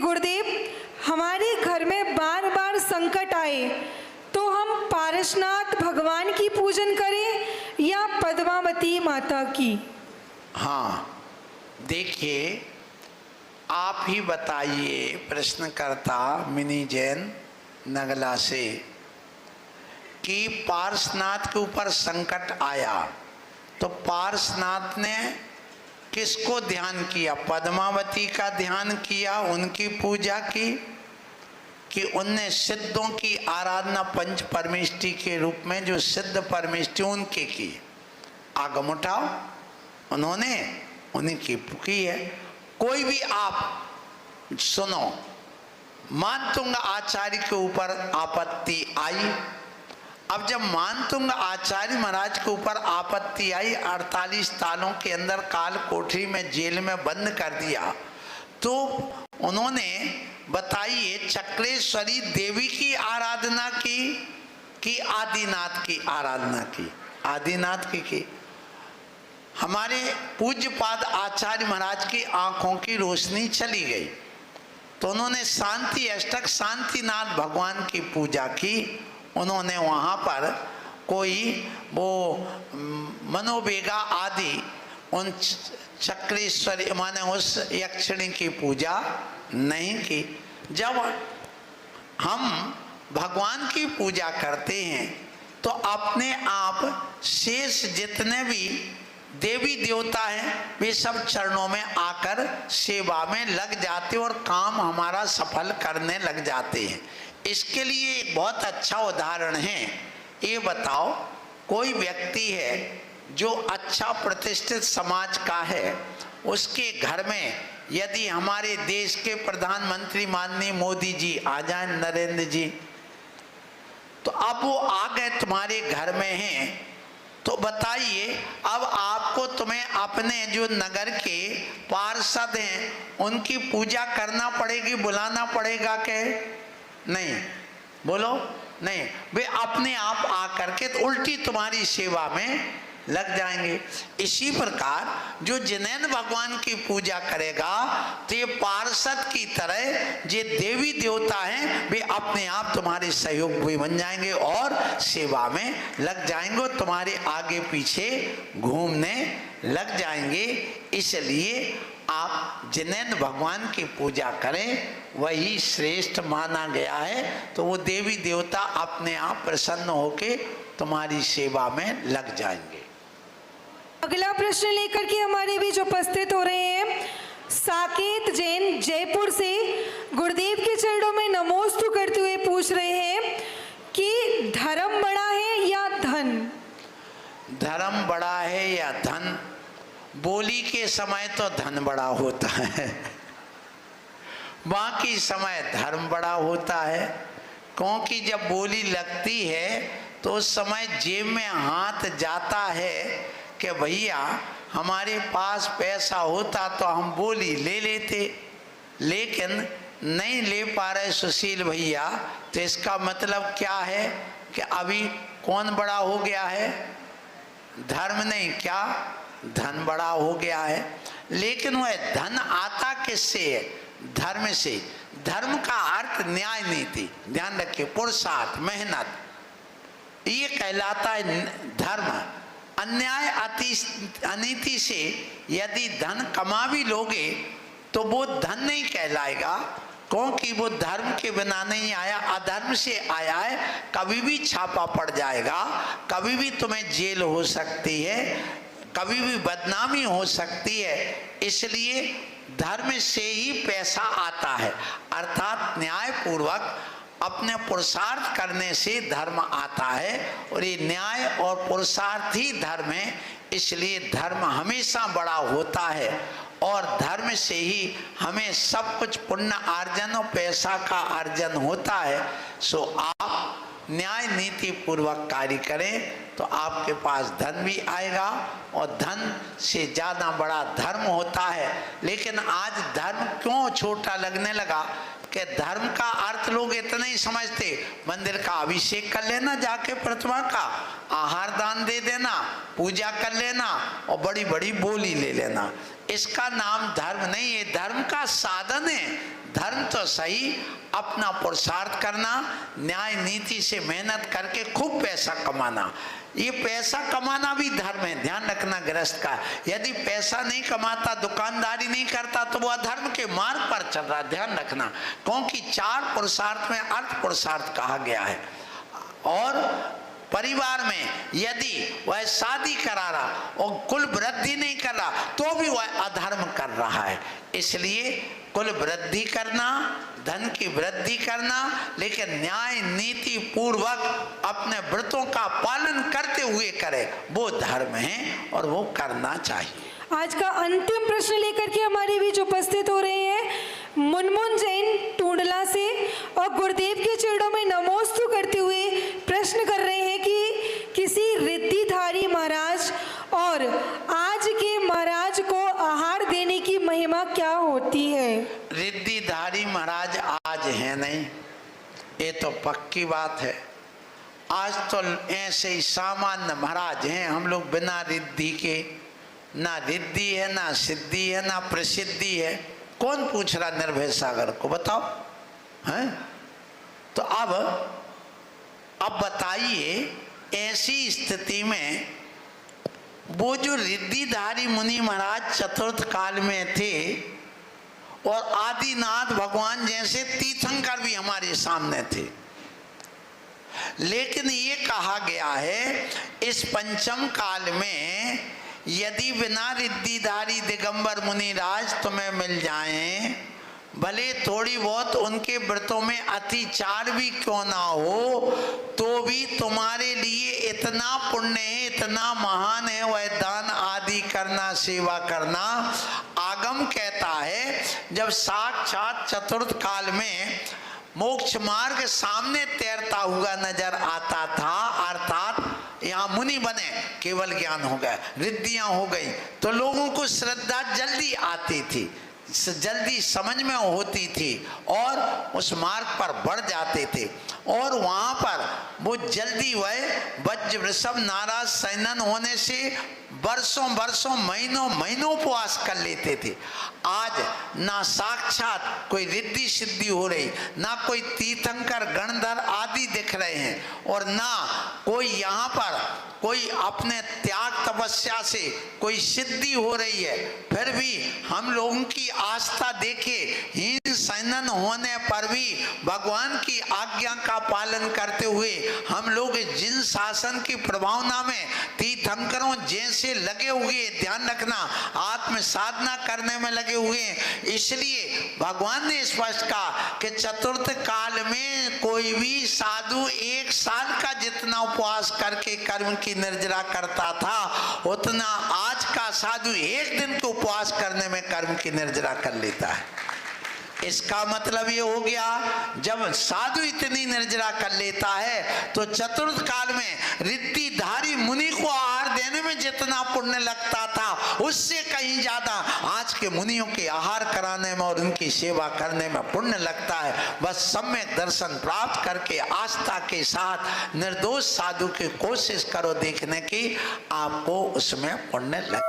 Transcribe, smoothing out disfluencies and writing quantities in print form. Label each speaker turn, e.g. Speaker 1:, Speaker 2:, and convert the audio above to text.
Speaker 1: गुरुदेव, हमारे घर में बार बार संकट आए तो हम पारसनाथ भगवान की पूजन करें या पद्मावती माता की?
Speaker 2: हाँ, देखिए, आप ही बताइए, प्रश्नकर्ता मिनी जैन नगला से, कि पार्श्वनाथ के ऊपर संकट आया तो पार्श्वनाथ ने किसको ध्यान किया? पद्मावती का ध्यान किया, उनकी पूजा की, कि उनने सिद्धों की आराधना पंच परमेष्टि के रूप में जो सिद्ध परमेष्टि उनके की? आगम उठाओ, उन्होंने उन्हीं की है। कोई भी आप सुनो, मानतुंग आचार्य के ऊपर आपत्ति आई। अब जब मानतुंग आचार्य महाराज के ऊपर आपत्ति आई, 48 तालों के अंदर काल कोठरी में जेल में बंद कर दिया, तो उन्होंने बताइए चक्रेश्वरी देवी की आराधना की कि आदिनाथ की आराधना की? आदिनाथ की। हमारे पूज्यपाद आचार्य महाराज की आंखों की रोशनी चली गई तो उन्होंने शांति अष्टक शांतिनाथ भगवान की पूजा की। उन्होंने वहाँ पर कोई वो मनोवेगा आदि उन चक्रेश्वरी माने उस यक्षिणी की पूजा नहीं की। जब हम भगवान की पूजा करते हैं तो अपने आप शेष जितने भी देवी देवता हैं वे सब चरणों में आकर सेवा में लग जाते और काम हमारा सफल करने लग जाते हैं। इसके लिए एक बहुत अच्छा उदाहरण है। ये बताओ, कोई व्यक्ति है जो अच्छा प्रतिष्ठित समाज का है, उसके घर में यदि हमारे देश के प्रधानमंत्री माननीय मोदी जी आ जाए, नरेंद्र जी, तो अब वो आ गए तुम्हारे घर में हैं, तो बताइए अब आपको तुम्हें अपने जो नगर के पार्षद हैं उनकी पूजा करना पड़ेगी, बुलाना पड़ेगा के नहीं? बोलो, नहीं। वे अपने आप आकर के तो उल्टी तुम्हारी सेवा में लग जाएंगे। इसी प्रकार जो जिनेन भगवान की पूजा करेगा तो ये पार्षद की तरह जो देवी देवता हैं वे अपने आप तुम्हारे सहयोग भी बन जाएंगे और सेवा में लग जाएंगे और तुम्हारे आगे पीछे घूमने लग जाएंगे। इसलिए आप जिनेन भगवान की पूजा करें, वही श्रेष्ठ माना गया है। तो वो देवी देवता अपने आप प्रसन्न होके तुम्हारी सेवा में लग जाएंगे।
Speaker 1: अगला प्रश्न लेकर के हमारे बीच उपस्थित हो रहे हैं साकेत जैन जयपुर से। गुरुदेव के चरणों में नमोस्तु करते हुए पूछ रहे हैं कि धर्म बड़ा है या धन?
Speaker 2: धर्म बड़ा है या धन? बोली के समय तो धन बड़ा होता है, बाकी समय धर्म बड़ा होता है। क्योंकि जब बोली लगती है तो उस समय जेब में हाथ जाता है कि भैया हमारे पास पैसा होता तो हम बोली ले लेते, लेकिन नहीं ले पा रहे सुशील भैया, तो इसका मतलब क्या है कि अभी कौन बड़ा हो गया है? धर्म नहीं, क्या धन बड़ा हो गया है। लेकिन वह धन आता किससे है? धर्म से। धर्म का अर्थ न्याय नीति, ध्यान रखिए, पुरुषार्थ, मेहनत, ये कहलाता है धर्म। अन्याय अनीति से यदि धन कमा भी लोगे तो वो धन नहीं कहलाएगा, क्योंकि वो धर्म के बिना नहीं आया, अधर्म से आया है। कभी भी छापा पड़ जाएगा, कभी भी तुम्हें जेल हो सकती है, कभी भी बदनामी हो सकती है। इसलिए धर्म से ही पैसा आता है, अर्थात न्याय पूर्वक अपने पुरुषार्थ करने से धर्म आता है। और ये न्याय और पुरुषार्थ ही धर्म है। इसलिए धर्म हमेशा बड़ा होता है और धर्म से ही हमें सब कुछ पुण्य अर्जन और पैसा का अर्जन होता है। सो आप न्याय नीति पूर्वक कार्य करें तो आपके पास धन भी आएगा और धन से ज़्यादा बड़ा धर्म होता है। लेकिन आज धर्म क्यों छोटा लगने लगा कि धर्म का अर्थ लोग इतना ही समझते, मंदिर का अभिषेक कर लेना, जाके प्रतिमा का आहार दान दे देना, पूजा कर लेना और बड़ी बड़ी बोली ले लेना। इसका नाम धर्म नहीं है, धर्म का साधन है। धर्म तो सही, अपना पुरुषार्थ करना, न्याय नीति से मेहनत करके खूब पैसा कमाना, ये पैसा कमाना भी धर्म है। ध्यान रखना गृहस्थ का, यदि पैसा नहीं कमाता, दुकानदारी नहीं करता, तो वह धर्म के मार्ग पर चल रहा। ध्यान रखना, क्योंकि 4 पुरुषार्थ में अर्थ पुरुषार्थ कहा गया है। और परिवार में यदि वह शादी करा रहा और कुल वृद्धि नहीं कर रहा, तो भी वह अधर्म कर रहा है। इसलिए कुल वृद्धि करना, धन की वृद्धि करना, लेकिन न्याय नीति पूर्वक अपने व्रतों का पालन करते हुए करे, वो धर्म है और वो करना चाहिए।
Speaker 1: आज का अंतिम प्रश्न लेकर के हमारे बीच उपस्थित हो रहे हैं मुनमुन जैन टूंडला से, और गुरुदेव के चरणों में नमोस्तु करते हुए प्रश्न कर रहे हैं कि किसी रिद्धिधारी महाराज और आज के महाराज को आहार देने की महिमा क्या होती है?
Speaker 2: रिद्धिधारी महाराज आज है नहीं, ये तो पक्की बात है। आज तो ऐसे ही सामान्य महाराज हैं हम लोग, बिना रिद्धि के। ना रिद्धि है, ना सिद्धि है, ना प्रसिद्धि है। कौन पूछ रहा निर्भय सागर को, बताओ हैं? तो अब बताइए, ऐसी स्थिति में वो जो रिद्धिधारी मुनि महाराज चतुर्थ काल में थे, और आदिनाथ भगवान जैसे तीर्थंकर भी हमारे सामने थे, लेकिन ये कहा गया है इस पंचम काल में यदि बिना रिद्धिधारी दिगंबर मुनिराज तुम्हें मिल जाएं, भले थोड़ी बहुत उनके व्रतों में अतिचार भी क्यों ना हो, तो भी तुम्हारे लिए इतना पुण्य है, इतना महान है वह दान आदि करना, सेवा करना। आगम कहता है जब साक्षात चतुर्थ काल में मोक्ष मार्ग सामने तैरता हुआ नजर आता था, अर्थात यहाँ मुनि बने, केवल ज्ञान हो गया, रिद्धियां हो गई, तो लोगों को श्रद्धा जल्दी आती थी, जल्दी समझ में होती थी, और उस मार्ग पर बढ़ जाते थे। और वहाँ पर वो जल्दी वह वज्र वृषभ नाराज सैनन होने से वर्षों वर्षों महीनों महीनों उपवास कर लेते थे। आज ना साक्षात कोई रिद्धि सिद्धि हो रही, ना कोई तीर्थंकर गणधर आदि दिख रहे हैं, और ना कोई यहाँ पर कोई अपने त्याग तपस्या से कोई सिद्धि हो रही है। फिर भी हम लोगों की आस्था देखे, हीन सैनन होने पर भी भगवान की आज्ञा का पालन करते हुए हम लोग जिन शासन की प्रभावना में तीर्थंकरों जैसे लगे हुए, ध्यान रखना, आत्म साधना करने में लगे हुए। इसलिए भगवान ने स्पष्ट कहा कि चतुर्थ काल में कोई भी साधु 1 साल का जितना उपवास करके कर्म की निर्जरा करता था, उतना आज का साधु 1 दिन के उपवास करने में कर्म की निर्जरा कर लेता है। इसका मतलब ये हो गया, जब साधु इतनी निर्जरा कर लेता है, तो चतुर्थ काल में रिद्धिधारी मुनि को आहार देने में जितना पुण्य लगता था, उससे कहीं ज्यादा आज के मुनियों के आहार कराने में और उनकी सेवा करने में पुण्य लगता है। बस सम्यक दर्शन प्राप्त करके आस्था के साथ निर्दोष साधु की कोशिश करो देखने की, आपको उसमें पुण्य लग